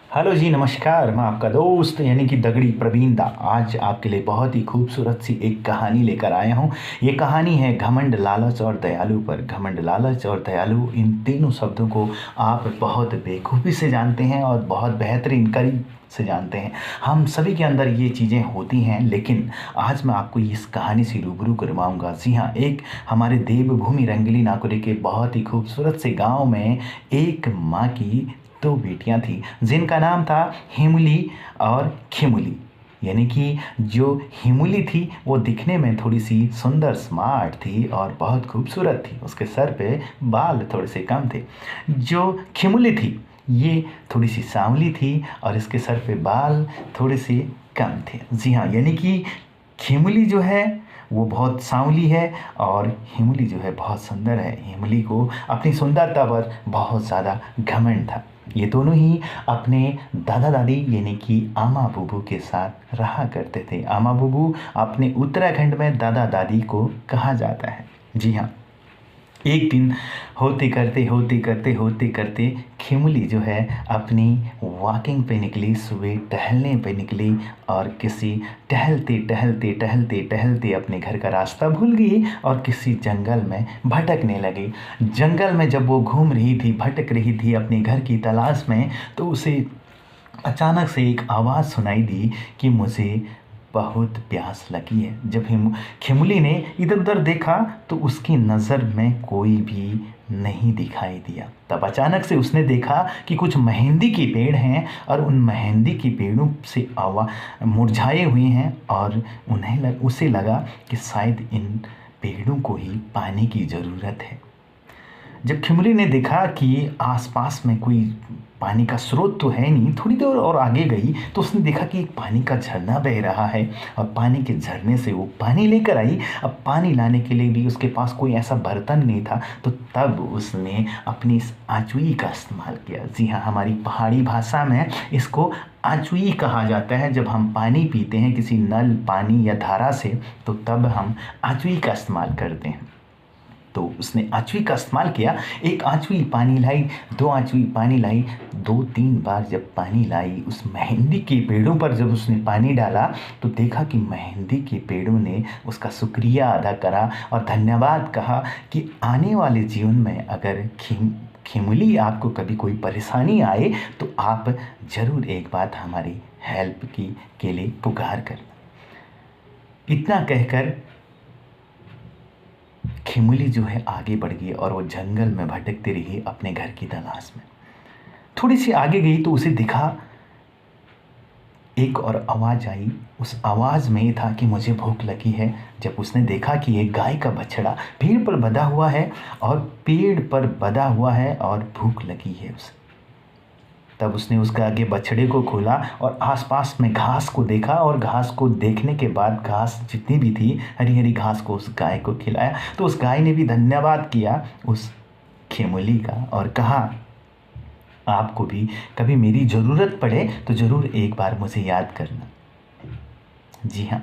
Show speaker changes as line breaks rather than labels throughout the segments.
Hello जी, नमस्कार। मैं आपका दोस्त यानी कि दगड़ी प्रवीण दा आज आपके लिए बहुत ही खूबसूरत सी एक कहानी लेकर आया हूँ। ये कहानी है घमंड, लालच और दयालु पर। घमंड, लालच और दयालु, इन तीनों शब्दों को आप बहुत बेखूबी से जानते हैं और बहुत बेहतरीन करीब से जानते हैं। हम सभी के अंदर ये चीज़ें होती हैं, लेकिन आज मैं आपको इस कहानी से रूबरू करवाऊंगा। जी हाँ, एक हमारे देवभूमि रंगली नाकुरे के बहुत ही खूबसूरत से गांव में एक माँ की दो बेटियां थी, जिनका नाम था हिमुली और खिमुली। यानी कि जो हिमुली थी वो दिखने में थोड़ी सी सुंदर, स्मार्ट थी और बहुत खूबसूरत थी। उसके सर पे बाल थोड़े से कम थे। जो खिमुली थी ये थोड़ी सी सांवली थी और इसके सर पे बाल थोड़े से कम थे। जी हाँ, यानी कि खिमुली जो है वो बहुत सांवली है और हिमुली जो है बहुत सुंदर है। हिमुली को अपनी सुंदरता पर बहुत ज़्यादा घमंड था। ये दोनों ही अपने दादा दादी यानी कि आमा बुबू के साथ रहा करते थे। आमा बुबू अपने उत्तराखंड में दादा दादी को कहा जाता है। जी हाँ, एक दिन होते करते खिमुली जो है अपनी वॉकिंग पे निकली, सुबह टहलने पे निकली और किसी टहलते अपने घर का रास्ता भूल गई और किसी जंगल में भटकने लगी। जंगल में जब वो घूम रही थी, भटक रही थी अपने घर की तलाश में, तो उसे अचानक से एक आवाज़ सुनाई दी कि मुझे बहुत प्यास लगी है। जब खिमुली ने इधर उधर देखा तो उसकी नज़र में कोई भी नहीं दिखाई दिया। तब अचानक से उसने देखा कि कुछ मेहंदी के पेड़ हैं और उन मेहंदी के पेड़ों से आवा मुरझाए हुए हैं और उसे लगा कि शायद इन पेड़ों को ही पानी की ज़रूरत है। जब खिमुली ने देखा कि आसपास में कोई पानी का स्रोत तो है नहीं, थोड़ी देर और आगे गई तो उसने देखा कि एक पानी का झरना बह रहा है और पानी के झरने से वो पानी लेकर आई। अब पानी लाने के लिए भी उसके पास कोई ऐसा बर्तन नहीं था, तो तब उसने अपनी इस आचुई का इस्तेमाल किया। जी हाँ, हमारी पहाड़ी भाषा में इसको आचुई कहा जाता है। जब हम पानी पीते हैं किसी नल, पानी या धारा से, तो तब हम आचुई का इस्तेमाल करते हैं। तो उसने आचुई का इस्तेमाल किया। एक आचुई पानी लाई, दो आचुई पानी लाई, 2-3 बार जब पानी लाई, उस मेहंदी के पेड़ों पर जब उसने पानी डाला तो देखा कि मेहंदी के पेड़ों ने उसका शुक्रिया अदा करा और धन्यवाद कहा कि आने वाले जीवन में अगर खिमुली आपको कभी कोई परेशानी आए तो आप ज़रूर एक बात हमारी हेल्प के लिए पुकार करना। इतना कहकर खिमुली जो है आगे बढ़ गई और वो जंगल में भटकती रही अपने घर की तलाश में। थोड़ी सी आगे गई तो उसे दिखा, एक और आवाज़ आई। उस आवाज़ में ये था कि मुझे भूख लगी है। जब उसने देखा कि एक गाय का बछड़ा पेड़ पर बंधा हुआ है और भूख लगी है उसे, तब उसने उसके आगे बछड़े को खोला और आसपास में घास को देखा और घास को देखने के बाद घास जितनी भी थी, हरी हरी घास को उस गाय को खिलाया। तो उस गाय ने भी धन्यवाद किया उस खिमुली का और कहा, आपको भी कभी मेरी ज़रूरत पड़े तो ज़रूर एक बार मुझे याद करना। जी हाँ,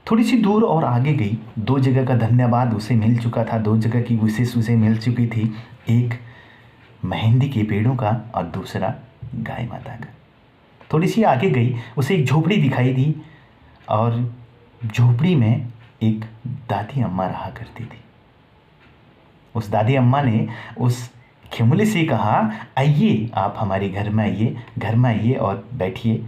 थोड़ी सी दूर और आगे गई, 2 जगह का धन्यवाद उसे मिल चुका था, 2 जगह की विशेष उसे मिल चुकी थी। एक मेहंदी के पेड़ों का और दूसरा गाय माता का। थोड़ी सी आगे गई, उसे एक झोपड़ी दिखाई दी और झोपड़ी में एक दादी अम्मा रहा करती थी। उस दादी अम्मा ने उस खिमुली से कहा, आइए आप हमारे घर में आइए और बैठिए,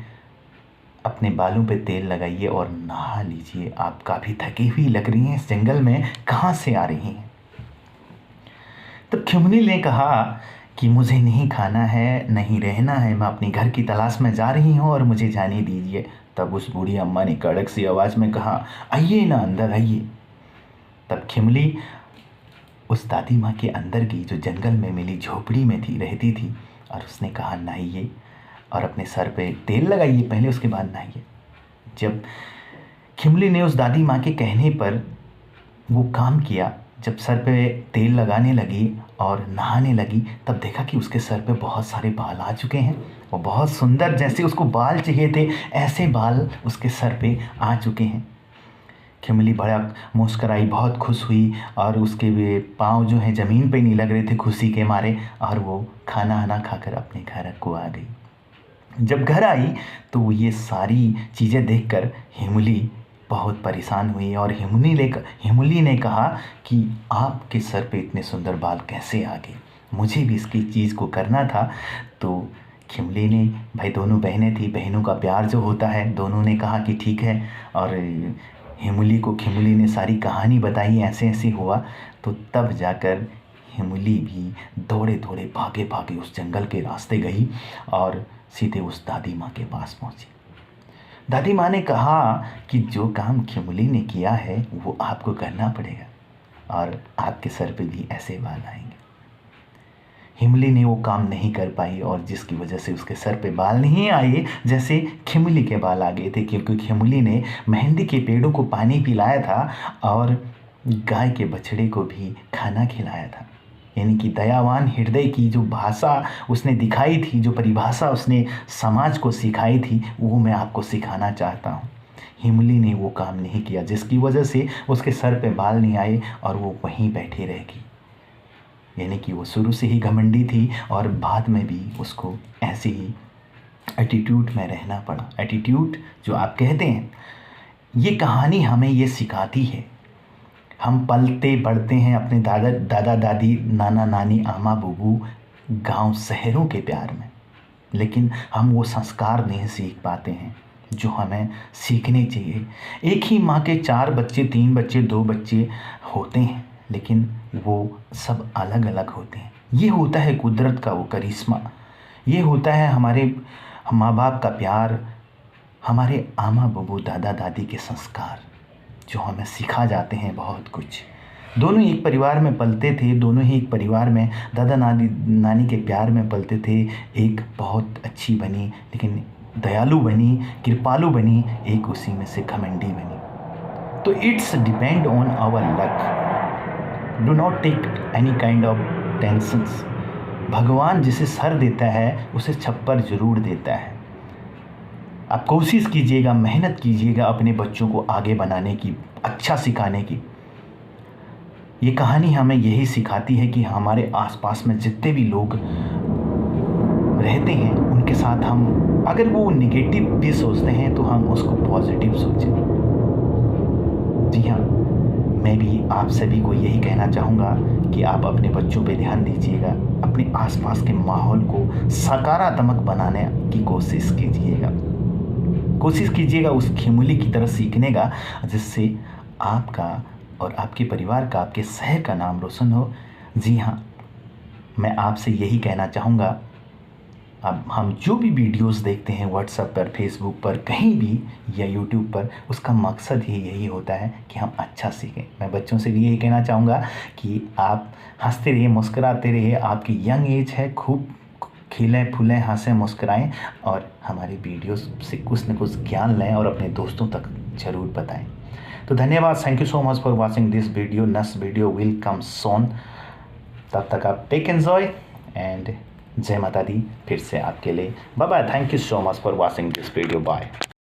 अपने बालों पे तेल लगाइए और नहा लीजिए। आप काफ़ी थकी हुई लग रही हैं, इस जंगल में कहाँ से आ रही हैं। तब खिमुली ने कहा कि मुझे नहीं खाना है, नहीं रहना है, मैं अपने घर की तलाश में जा रही हूँ और मुझे जाने दीजिए। तब उस बूढ़ी अम्मा ने कड़क सी आवाज़ में कहा, आइए ना, अंदर आइए। तब खिमुली उस दादी माँ के अंदर गई जो जंगल में मिली झोपड़ी में रहती थी और उसने कहा, नहाइए और अपने सर पे तेल लगाइए पहले, उसके बाद नहाइए। जब खिमुली ने उस दादी माँ के कहने पर वो काम किया, जब सर पे तेल लगाने लगी और नहाने लगी, तब देखा कि उसके सर पे बहुत सारे बाल आ चुके हैं। वो बहुत सुंदर, जैसे उसको बाल चाहिए थे ऐसे बाल उसके सर पे आ चुके हैं। खिमुली बड़ा मुस्कराई, बहुत खुश हुई और उसके वे पाँव जो हैं ज़मीन पे नहीं लग रहे थे खुशी के मारे, और वो खाना खाकर अपने घर को आ गई। जब घर आई तो ये सारी चीज़ें देखकर हिमुली बहुत परेशान हुई और हिमुली ने कहा कि आपके सर पे इतने सुंदर बाल कैसे आ गए, मुझे भी इसकी चीज़ को करना था। तो हिमुली ने, भाई दोनों बहनें थी, बहनों का प्यार जो होता है, दोनों ने कहा कि ठीक है। और हिमुली ने सारी कहानी बताई, ऐसे ऐसे हुआ। तो तब जाकर हिमुली भी दौड़े दौड़े भागे भागे उस जंगल के रास्ते गई और सीधे उस दादी माँ के पास पहुँची। दादी माँ ने कहा कि जो काम हिमुली ने किया है वो आपको करना पड़ेगा और आपके सर पे भी ऐसे बाल आएंगे। हिमुली ने वो काम नहीं कर पाई और जिसकी वजह से उसके सर पे बाल नहीं आए जैसे खिमुली के बाल आ गए थे, क्योंकि खिमुली ने मेहंदी के पेड़ों को पानी पिलाया था और गाय के बछड़े को भी खाना खिलाया था। यानी कि दयावान हृदय की जो भाषा उसने दिखाई थी, जो परिभाषा उसने समाज को सिखाई थी, वो मैं आपको सिखाना चाहता हूँ। हिमुली ने वो काम नहीं किया जिसकी वजह से उसके सर पे बाल नहीं आए और वो वहीं बैठी रह गई। यानी कि वो शुरू से ही घमंडी थी और बाद में भी उसको ऐसे ही एटीट्यूड में रहना पड़ा। एटीट्यूड जो आप कहते हैं, ये कहानी हमें ये सिखाती है। हम पलते बढ़ते हैं अपने दादा दादी, नाना नानी, आमा बूबू, गांव शहरों के प्यार में, लेकिन हम वो संस्कार नहीं सीख पाते हैं जो हमें सीखने चाहिए। एक ही माँ के 4 बच्चे, 3 बच्चे, 2 बच्चे होते हैं, लेकिन वो सब अलग अलग होते हैं। ये होता है कुदरत का वो करिश्मा, ये होता है हमारे माँ बाप का प्यार, हमारे आमा बूबू, दादा दादी के संस्कार जो हमें सिखा जाते हैं बहुत कुछ। दोनों ही एक परिवार में पलते थे, दोनों ही एक परिवार में दादा नानी के प्यार में पलते थे। एक बहुत अच्छी बनी, लेकिन दयालु बनी, कृपालु बनी, एक उसी में से घमंडी बनी। तो it's depend on our luck. Do not take any kind of tensions. भगवान जिसे सर देता है उसे छप्पर जरूर देता है। आप कोशिश कीजिएगा, मेहनत कीजिएगा अपने बच्चों को आगे बनाने की, अच्छा सिखाने की। ये कहानी हमें यही सिखाती है कि हमारे आसपास में जितने भी लोग रहते हैं उनके साथ हम अगर वो नेगेटिव भी सोचते हैं तो हम उसको पॉजिटिव सोचें। जी हाँ, मैं भी आप सभी को यही कहना चाहूँगा कि आप अपने बच्चों पे ध्यान दीजिएगा, अपने आसपास के माहौल को सकारात्मक बनाने की कोशिश कीजिएगा उस खिमुली की तरह सीखने का, जिससे आपका और आपके परिवार का, आपके शहर का नाम रोशन हो। जी हाँ, मैं आपसे यही कहना चाहूँगा, अब हम जो भी वीडियोस देखते हैं व्हाट्सएप पर, फेसबुक पर, कहीं भी या यूट्यूब पर, उसका मकसद ही यही होता है कि हम अच्छा सीखें। मैं बच्चों से भी यही कहना चाहूँगा कि आप हंसते रहिए, मुस्कुराते रहिए। आपकी यंग एज है, खूब खिलें फूलें, हंसें, मुस्कुराएं और हमारी वीडियोस से कुछ न कुछ ज्ञान लें और अपने दोस्तों तक ज़रूर बताएं। तो धन्यवाद, thank you so much for watching this video. Next video will come soon. तब तक आप टेक एंजॉय एंड जय माता दी फिर से आपके लिए। Bye bye, thank you so much for watching this video, bye.